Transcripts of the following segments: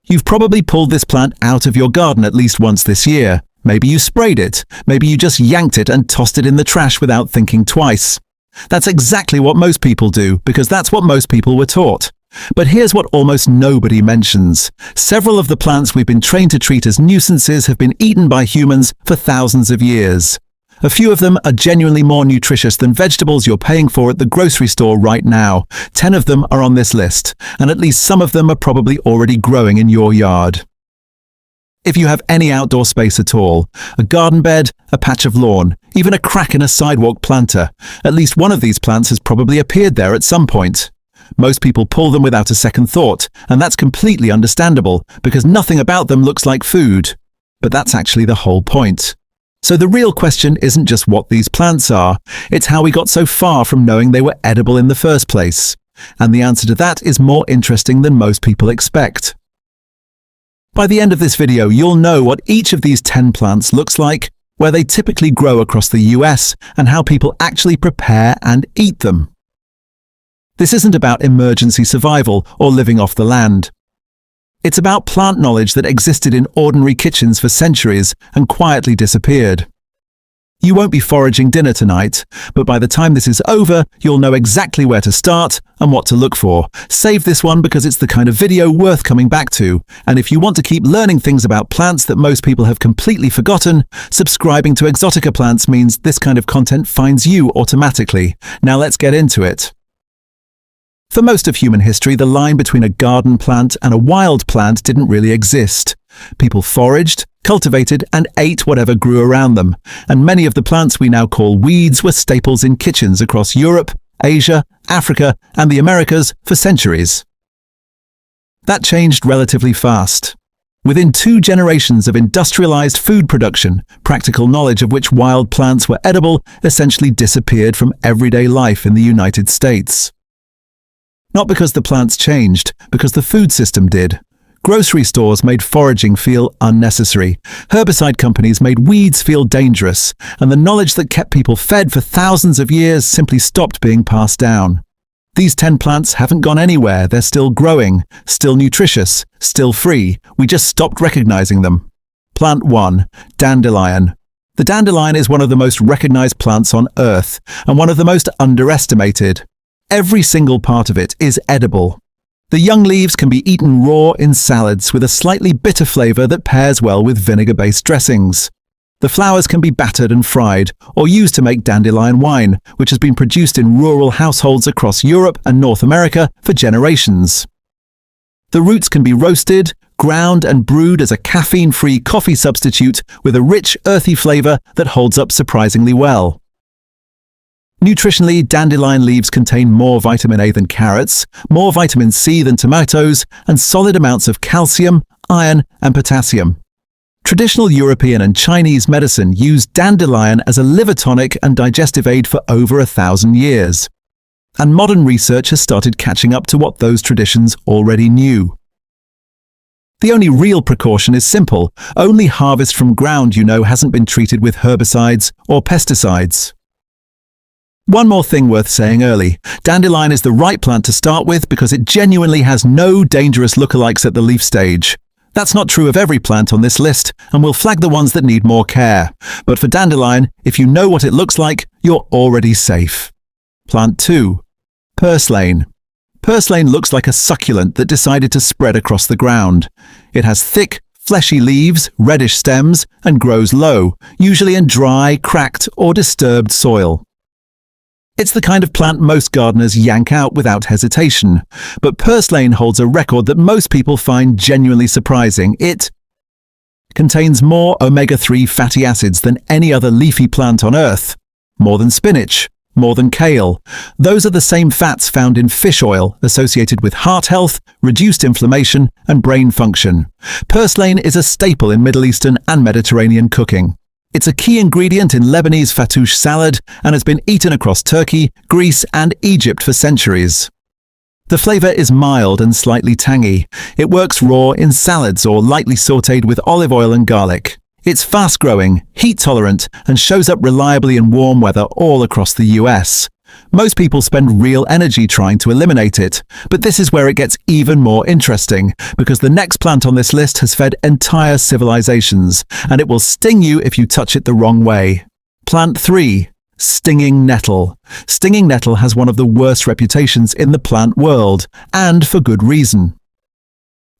You've probably pulled this plant out of your garden at least once this year. Maybe you sprayed it. Maybe you just yanked it and tossed it in the trash without thinking twice. That's exactly what most people do, because that's what most people were taught. But here's what almost nobody mentions. Several of the plants we've been trained to treat as nuisances have been eaten by humans for thousands of years. A few of them are genuinely more nutritious than vegetables you're paying for at the grocery store right now. 10 of them are on this list, and at least some of them are probably already growing in your yard. If you have any outdoor space at all, a garden bed, a patch of lawn, even a crack in a sidewalk planter, at least one of these plants has probably appeared there at some point. Most people pull them without a second thought, and that's completely understandable, because nothing about them looks like food. But that's actually the whole point. So the real question isn't just what these plants are, it's how we got so far from knowing they were edible in the first place. And the answer to that is more interesting than most people expect. By the end of this video, you'll know what each of these 10 plants looks like, where they typically grow across the US, and how people actually prepare and eat them. This isn't about emergency survival or living off the land. It's about plant knowledge that existed in ordinary kitchens for centuries and quietly disappeared. You won't be foraging dinner tonight, but by the time this is over, you'll know exactly where to start and what to look for. Save this one because it's the kind of video worth coming back to, and if you want to keep learning things about plants that most people have completely forgotten, subscribing to Exotica Plants means this kind of content finds you automatically. Now let's get into it. For most of human history, the line between a garden plant and a wild plant didn't really exist. People foraged, cultivated, and ate whatever grew around them, and many of the plants we now call weeds were staples in kitchens across Europe, Asia, Africa, and the Americas for centuries. That changed relatively fast. Within 2 generations of industrialized food production, practical knowledge of which wild plants were edible essentially disappeared from everyday life in the United States. Not because the plants changed, because the food system did. Grocery stores made foraging feel unnecessary. Herbicide companies made weeds feel dangerous, and the knowledge that kept people fed for thousands of years simply stopped being passed down. These 10 plants haven't gone anywhere. They're still growing, still nutritious, still free. We just stopped recognizing them. Plant 1. Dandelion. The dandelion is one of the most recognized plants on Earth, and one of the most underestimated. Every single part of it is edible. The young leaves can be eaten raw in salads with a slightly bitter flavor that pairs well with vinegar-based dressings. The flowers can be battered and fried, or used to make dandelion wine, which has been produced in rural households across Europe and North America for generations. The roots can be roasted, ground and brewed as a caffeine-free coffee substitute with a rich, earthy flavor that holds up surprisingly well. Nutritionally, dandelion leaves contain more vitamin A than carrots, more vitamin C than tomatoes, and solid amounts of calcium, iron, and potassium. Traditional European and Chinese medicine used dandelion as a liver tonic and digestive aid for over 1,000 years. And modern research has started catching up to what those traditions already knew. The only real precaution is simple: only harvest from ground you know hasn't been treated with herbicides or pesticides. One more thing worth saying early. Dandelion is the right plant to start with because it genuinely has no dangerous lookalikes at the leaf stage. That's not true of every plant on this list, and we'll flag the ones that need more care. But for dandelion, if you know what it looks like, you're already safe. Plant 2. Purslane. Purslane looks like a succulent that decided to spread across the ground. It has thick, fleshy leaves, reddish stems, and grows low, usually in dry, cracked, or disturbed soil. It's the kind of plant most gardeners yank out without hesitation, but Purslane holds a record that most people find genuinely surprising. It contains more omega-3 fatty acids than any other leafy plant on Earth. More than spinach, more than kale. Those are the same fats found in fish oil, associated with heart health, reduced inflammation, and brain function. Purslane is a staple in Middle Eastern and Mediterranean cooking. It's a key ingredient in Lebanese fattoush salad and has been eaten across Turkey, Greece, and Egypt for centuries. The flavor is mild and slightly tangy. It works raw in salads or lightly sautéed with olive oil and garlic. It's fast-growing, heat-tolerant, and shows up reliably in warm weather all across the US. Most people spend real energy trying to eliminate it, but this is where it gets even more interesting, because the next plant on this list has fed entire civilizations, and it will sting you if you touch it the wrong way. Plant 3. Stinging nettle. Stinging nettle has one of the worst reputations in the plant world, and for good reason.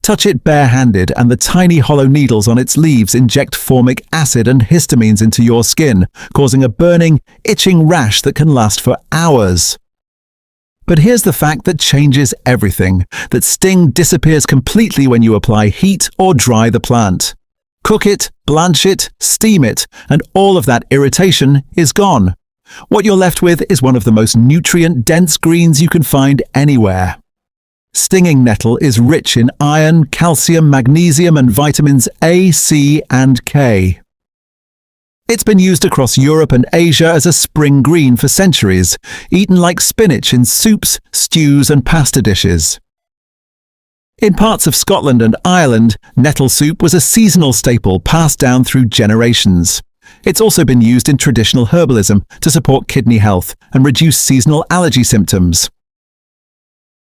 Touch it bare-handed and the tiny hollow needles on its leaves inject formic acid and histamines into your skin, causing a burning, itching rash that can last for hours. But here's the fact that changes everything, that sting disappears completely when you apply heat or dry the plant. Cook it, blanch it, steam it, and all of that irritation is gone. What you're left with is one of the most nutrient-dense greens you can find anywhere. Stinging nettle is rich in iron, calcium, magnesium, and vitamins A, C, and K. It's been used across Europe and Asia as a spring green for centuries, eaten like spinach in soups, stews, and pasta dishes. In parts of Scotland and Ireland, nettle soup was a seasonal staple passed down through generations. It's also been used in traditional herbalism to support kidney health and reduce seasonal allergy symptoms.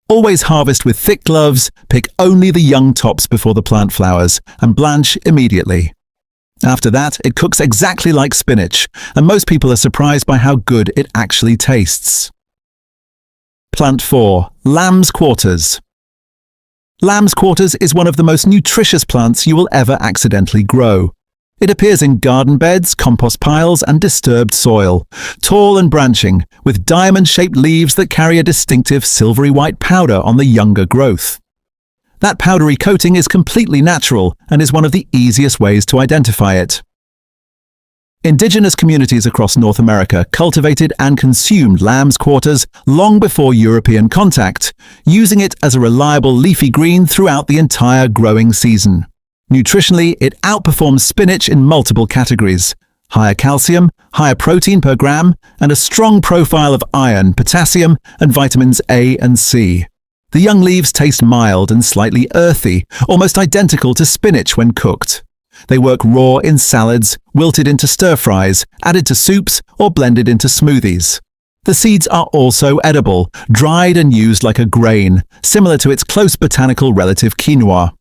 Always harvest with thick gloves, pick only the young tops before the plant flowers, and blanch immediately. After that, it cooks exactly like spinach, and most people are surprised by how good it actually tastes. Plant 4. Lamb's quarters. Lamb's quarters is one of the most nutritious plants you will ever accidentally grow. It appears in garden beds, compost piles, and disturbed soil, tall and branching, with diamond-shaped leaves that carry a distinctive silvery white powder on the younger growth. That powdery coating is completely natural and is one of the easiest ways to identify it. Indigenous communities across North America cultivated and consumed lamb's quarters long before European contact, using it as a reliable leafy green throughout the entire growing season. Nutritionally, it outperforms spinach in multiple categories: higher calcium, higher protein per gram, and a strong profile of iron, potassium, and vitamins A and C. The young leaves taste mild and slightly earthy, almost identical to spinach when cooked. They work raw in salads, wilted into stir-fries, added to soups, or blended into smoothies. The seeds are also edible, dried and used like a grain, similar to its close botanical relative quinoa.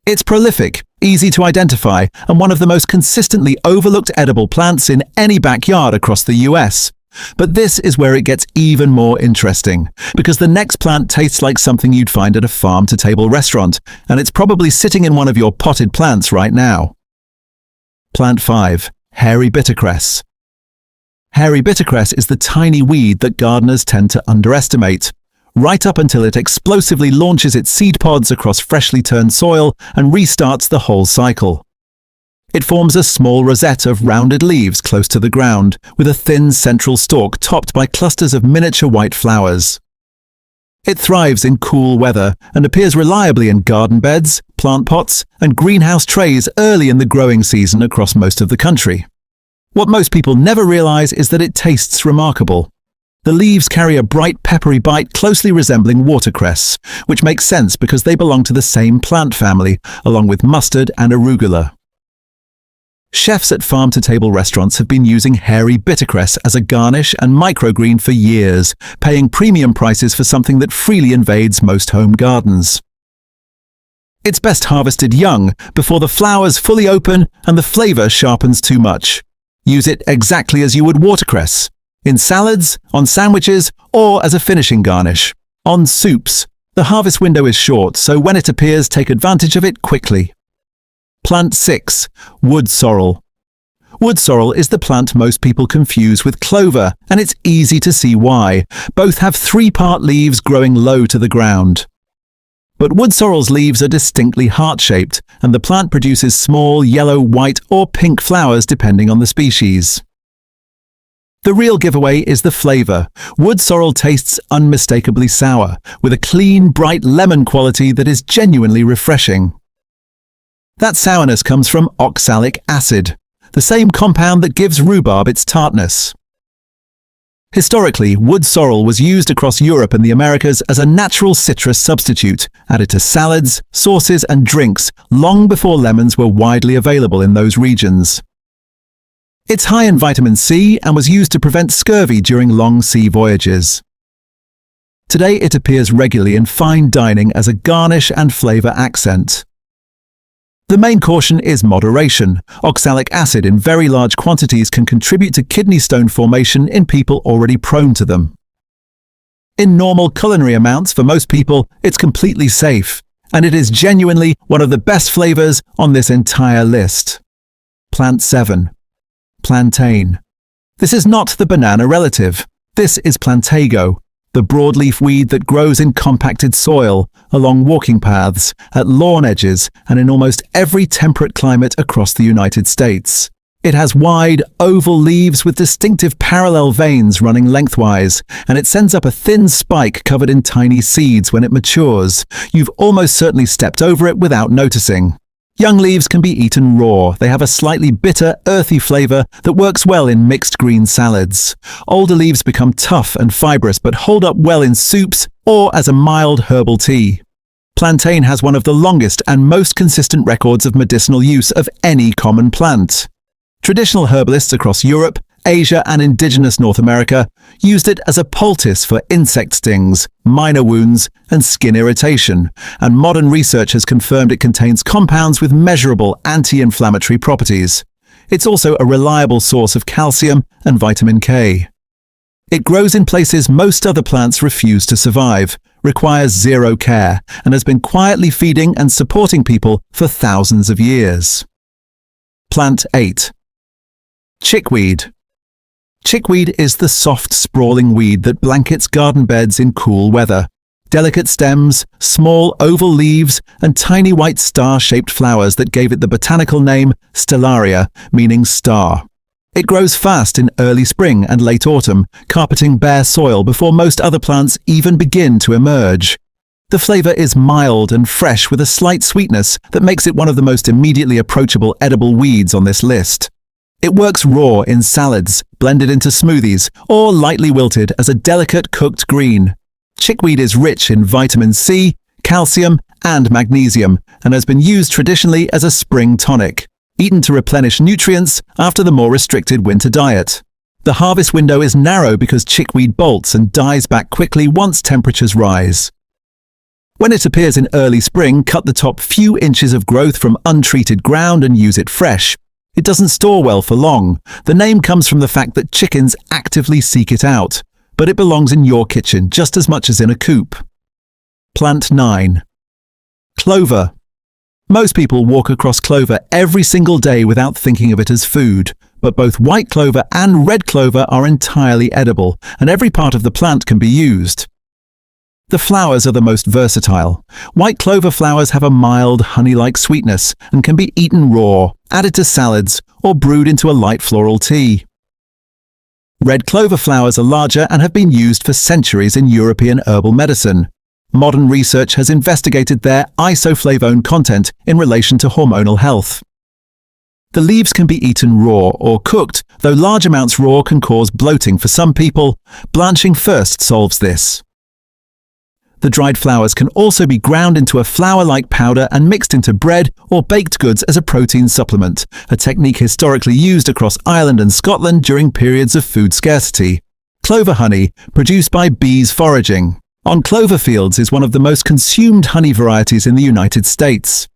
It's prolific, easy to identify, and one of the most consistently overlooked edible plants in any backyard across the US. But this is where it gets even more interesting, because the next plant tastes like something you'd find at a farm-to-table restaurant, and it's probably sitting in one of your potted plants right now. Plant 5. Hairy bittercress. Hairy bittercress is the tiny weed that gardeners tend to underestimate, right up until it explosively launches its seed pods across freshly turned soil and restarts the whole cycle. It forms a small rosette of rounded leaves close to the ground, with a thin central stalk topped by clusters of miniature white flowers. It thrives in cool weather and appears reliably in garden beds, plant pots, and greenhouse trays early in the growing season across most of the country. What most people never realize is that it tastes remarkable. The leaves carry a bright peppery bite closely resembling watercress, which makes sense because they belong to the same plant family, along with mustard and arugula. Chefs at farm-to-table restaurants have been using hairy bittercress as a garnish and microgreen for years, paying premium prices for something that freely invades most home gardens. It's best harvested young, before the flowers fully open and the flavor sharpens too much. Use it exactly as you would watercress: in salads, on sandwiches, or as a finishing garnish. On soups, the harvest window is short, so when it appears, take advantage of it quickly. Plant 6. Wood sorrel. Wood sorrel is the plant most people confuse with clover, and it's easy to see why. Both have 3-part leaves growing low to the ground. But wood sorrel's leaves are distinctly heart-shaped, and the plant produces small yellow, white, or pink flowers depending on the species. The real giveaway is the flavor. Wood sorrel tastes unmistakably sour, with a clean, bright lemon quality that is genuinely refreshing. That sourness comes from oxalic acid, the same compound that gives rhubarb its tartness. Historically, wood sorrel was used across Europe and the Americas as a natural citrus substitute, added to salads, sauces, and drinks long before lemons were widely available in those regions. It's high in vitamin C and was used to prevent scurvy during long sea voyages. Today it appears regularly in fine dining as a garnish and flavor accent. The main caution is moderation. Oxalic acid in very large quantities can contribute to kidney stone formation in people already prone to them. In normal culinary amounts for most people, it's completely safe, and it is genuinely one of the best flavors on this entire list. Plant 7. Plantain. This is not the banana relative. This is plantago, the broadleaf weed that grows in compacted soil, along walking paths, at lawn edges, and in almost every temperate climate across the United States. It has wide, oval leaves with distinctive parallel veins running lengthwise, and it sends up a thin spike covered in tiny seeds when it matures. You've almost certainly stepped over it without noticing. Young leaves can be eaten raw. They have a slightly bitter, earthy flavor that works well in mixed green salads. Older leaves become tough and fibrous but hold up well in soups or as a mild herbal tea. Plantain has one of the longest and most consistent records of medicinal use of any common plant. Traditional herbalists across Europe, Asia and indigenous North America used it as a poultice for insect stings, minor wounds and skin irritation, and modern research has confirmed it contains compounds with measurable anti-inflammatory properties. It's also a reliable source of calcium and vitamin K. It grows in places most other plants refuse to survive, requires zero care, and has been quietly feeding and supporting people for thousands of years. Plant 8. Chickweed. Chickweed is the soft, sprawling weed that blankets garden beds in cool weather. Delicate stems, small oval leaves, and tiny white star-shaped flowers that gave it the botanical name stellaria, meaning star. It grows fast in early spring and late autumn, carpeting bare soil before most other plants even begin to emerge. The flavor is mild and fresh with a slight sweetness that makes it one of the most immediately approachable edible weeds on this list. It works raw in salads, blended into smoothies, or lightly wilted as a delicate cooked green. Chickweed is rich in vitamin C, calcium, and magnesium, and has been used traditionally as a spring tonic, eaten to replenish nutrients after the more restricted winter diet. The harvest window is narrow because chickweed bolts and dies back quickly once temperatures rise. When it appears in early spring, cut the top few inches of growth from untreated ground and use it fresh. It doesn't store well for long. The name comes from the fact that chickens actively seek it out, but it belongs in your kitchen just as much as in a coop. Plant 9. Clover. Most people walk across clover every single day without thinking of it as food, but both white clover and red clover are entirely edible, and every part of the plant can be used. The flowers are the most versatile. White clover flowers have a mild, honey-like sweetness and can be eaten raw, added to salads, or brewed into a light floral tea. Red clover flowers are larger and have been used for centuries in European herbal medicine. Modern research has investigated their isoflavone content in relation to hormonal health. The leaves can be eaten raw or cooked, though large amounts raw can cause bloating for some people. Blanching first solves this. The dried flowers can also be ground into a flour-like powder and mixed into bread or baked goods as a protein supplement, a technique historically used across Ireland and Scotland during periods of food scarcity. Clover honey, produced by bees foraging on clover fields, is one of the most consumed honey varieties in the United States.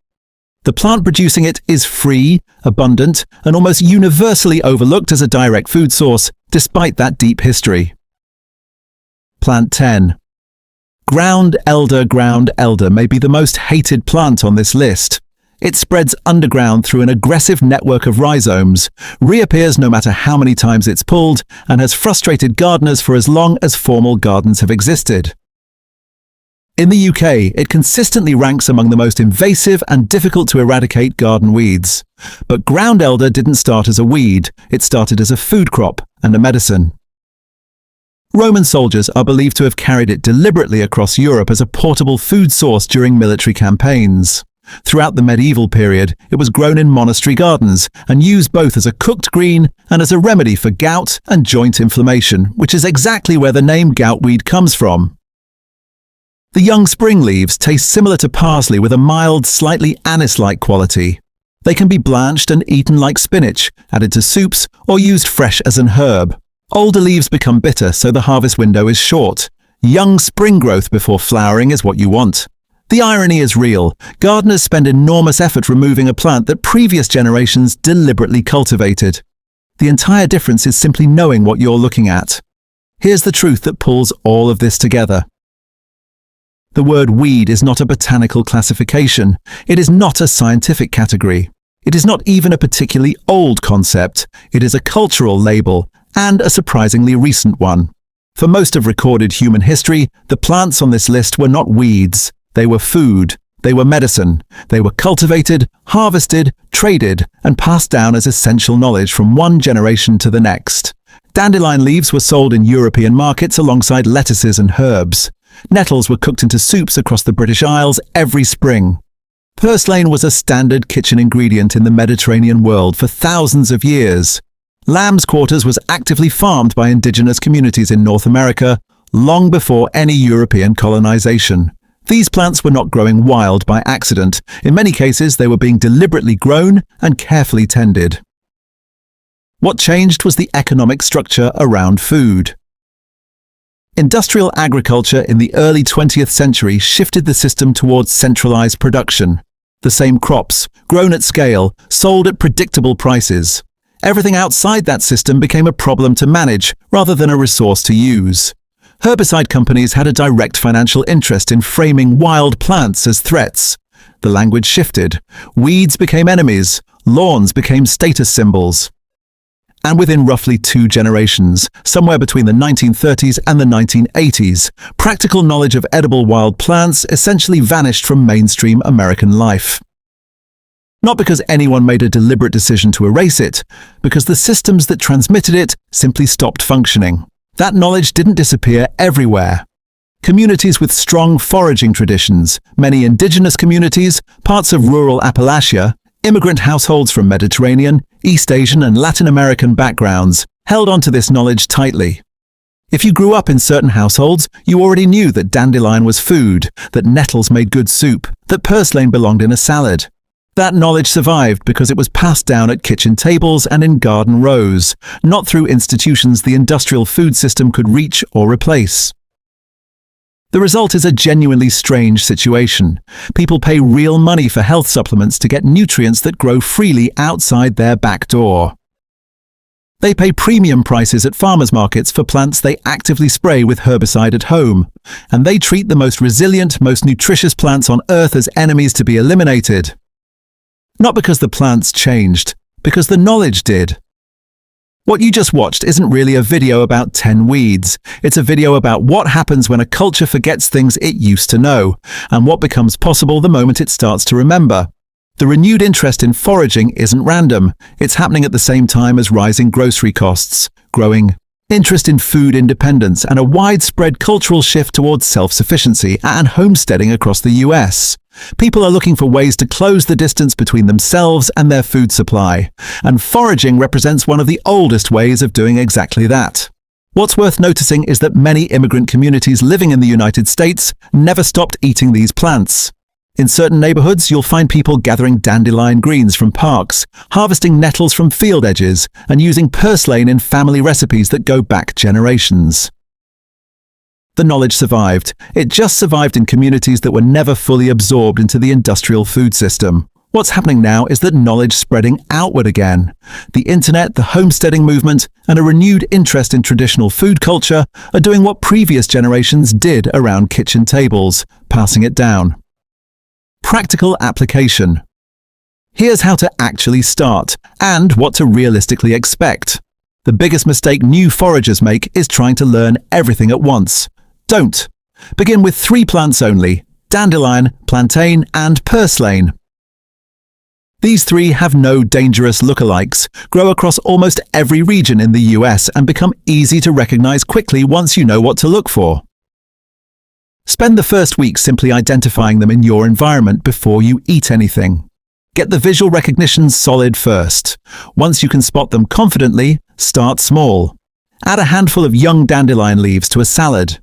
The plant producing it is free, abundant, and almost universally overlooked as a direct food source, despite that deep history. Plant 10. Ground elder may be the most hated plant on this list. It spreads underground through an aggressive network of rhizomes, reappears no matter how many times it's pulled, and has frustrated gardeners for as long as formal gardens have existed. In the UK, it consistently ranks among the most invasive and difficult to eradicate garden weeds. But ground elder didn't start as a weed, it started as a food crop and a medicine. Roman soldiers are believed to have carried it deliberately across Europe as a portable food source during military campaigns. Throughout the medieval period, it was grown in monastery gardens and used both as a cooked green and as a remedy for gout and joint inflammation, which is exactly where the name goutweed comes from. The young spring leaves taste similar to parsley with a mild, slightly anise-like quality. They can be blanched and eaten like spinach, added to soups, or used fresh as an herb. Older leaves become bitter, so the harvest window is short. Young spring growth before flowering is what you want. The irony is real. Gardeners spend enormous effort removing a plant that previous generations deliberately cultivated. The entire difference is simply knowing what you're looking at. Here's the truth that pulls all of this together. The word weed is not a botanical classification. It is not a scientific category. It is not even a particularly old concept. It is a cultural label, and a surprisingly recent one. For most of recorded human history, the plants on this list were not weeds. They were food. They were medicine. They were cultivated, harvested, traded, and passed down as essential knowledge from one generation to the next. Dandelion leaves were sold in European markets alongside lettuces and herbs. Nettles were cooked into soups across the British Isles every spring. Purslane was a standard kitchen ingredient in the Mediterranean world for thousands of years. Lamb's quarters was actively farmed by indigenous communities in North America long before any European colonization. These plants were not growing wild by accident. In many cases, they were being deliberately grown and carefully tended. What changed was the economic structure around food. Industrial agriculture in the early 20th century shifted the system towards centralized production. The same crops, grown at scale, sold at predictable prices. Everything outside that system became a problem to manage rather than a resource to use. Herbicide companies had a direct financial interest in framing wild plants as threats. The language shifted. Weeds became enemies. Lawns became status symbols. And within roughly 2 generations, somewhere between the 1930s and the 1980s, practical knowledge of edible wild plants essentially vanished from mainstream American life. Not because anyone made a deliberate decision to erase it, because the systems that transmitted it simply stopped functioning. That knowledge didn't disappear everywhere. Communities with strong foraging traditions, many indigenous communities, parts of rural Appalachia, immigrant households from Mediterranean, East Asian and Latin American backgrounds held onto this knowledge tightly. If you grew up in certain households, you already knew that dandelion was food, that nettles made good soup, that purslane belonged in a salad. That knowledge survived because it was passed down at kitchen tables and in garden rows, not through institutions the industrial food system could reach or replace. The result is a genuinely strange situation. People pay real money for health supplements to get nutrients that grow freely outside their back door. They pay premium prices at farmers markets for plants they actively spray with herbicide at home, and they treat the most resilient, most nutritious plants on Earth as enemies to be eliminated. Not because the plants changed, because the knowledge did. What you just watched isn't really a video about 10 weeds. It's a video about what happens when a culture forgets things it used to know, and what becomes possible the moment it starts to remember. The renewed interest in foraging isn't random. It's happening at the same time as rising grocery costs, growing interest in food independence, and a widespread cultural shift towards self-sufficiency and homesteading across the US. People are looking for ways to close the distance between themselves and their food supply, and foraging represents one of the oldest ways of doing exactly that. What's worth noticing is that many immigrant communities living in the United States never stopped eating these plants. In certain neighborhoods, you'll find people gathering dandelion greens from parks, harvesting nettles from field edges, and using purslane in family recipes that go back generations. The knowledge survived. It just survived in communities that were never fully absorbed into the industrial food system. What's happening now is that knowledge spreading outward again. The internet, the homesteading movement, and a renewed interest in traditional food culture are doing what previous generations did around kitchen tables, passing it down. Practical application. Here's how to actually start, and what to realistically expect. The biggest mistake new foragers make is trying to learn everything at once. Don't. Begin with 3 plants only: dandelion, plantain, and purslane. These 3 have no dangerous lookalikes, grow across almost every region in the US, and become easy to recognize quickly once you know what to look for. Spend the first week simply identifying them in your environment before you eat anything. Get the visual recognition solid first. Once you can spot them confidently, start small. Add a handful of young dandelion leaves to a salad.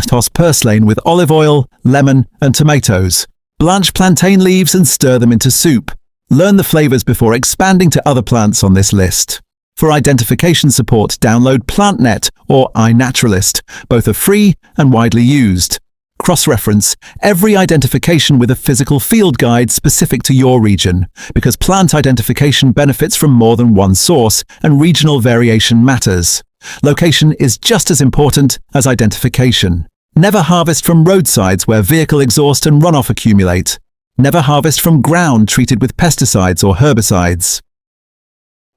Toss purslane with olive oil, lemon, and tomatoes. Blanch plantain leaves and stir them into soup. Learn the flavors before expanding to other plants on this list. For identification support, download PlantNet or iNaturalist. Both are free and widely used. Cross-reference every identification with a physical field guide specific to your region, because plant identification benefits from more than one source and regional variation matters. Location is just as important as identification. Never harvest from roadsides where vehicle exhaust and runoff accumulate. Never harvest from ground treated with pesticides or herbicides.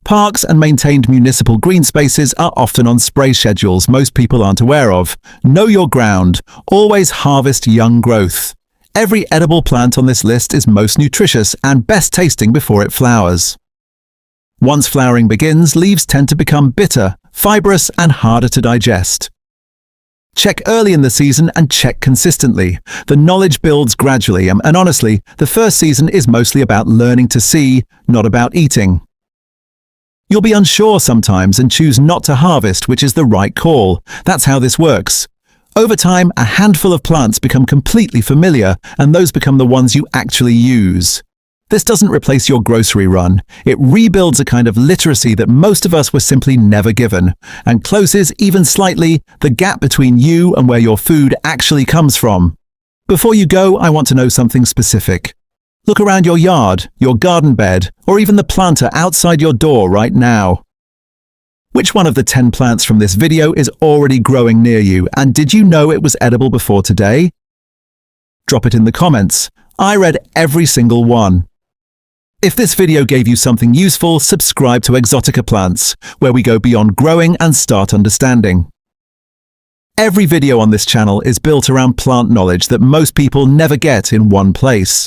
Parks and maintained municipal green spaces are often on spray schedules most people aren't aware of. Know your ground. Always harvest young growth. Every edible plant on this list is most nutritious and best tasting before it flowers. Once flowering begins, leaves tend to become bitter, fibrous, and harder to digest. Check early in the season and check consistently. The knowledge builds gradually, and honestly, the first season is mostly about learning to see, not about eating. You'll be unsure sometimes and choose not to harvest, which is the right call. That's how this works. Over time, a handful of plants become completely familiar, and those become the ones you actually use. This doesn't replace your grocery run. It rebuilds a kind of literacy that most of us were simply never given, and closes, even slightly, the gap between you and where your food actually comes from. Before you go, I want to know something specific. Look around your yard, your garden bed, or even the planter outside your door right now. Which one of the 10 plants from this video is already growing near you, and did you know it was edible before today? Drop it in the comments. I read every single one. If this video gave you something useful, subscribe to Exotica Plants, where we go beyond growing and start understanding. Every video on this channel is built around plant knowledge that most people never get in one place.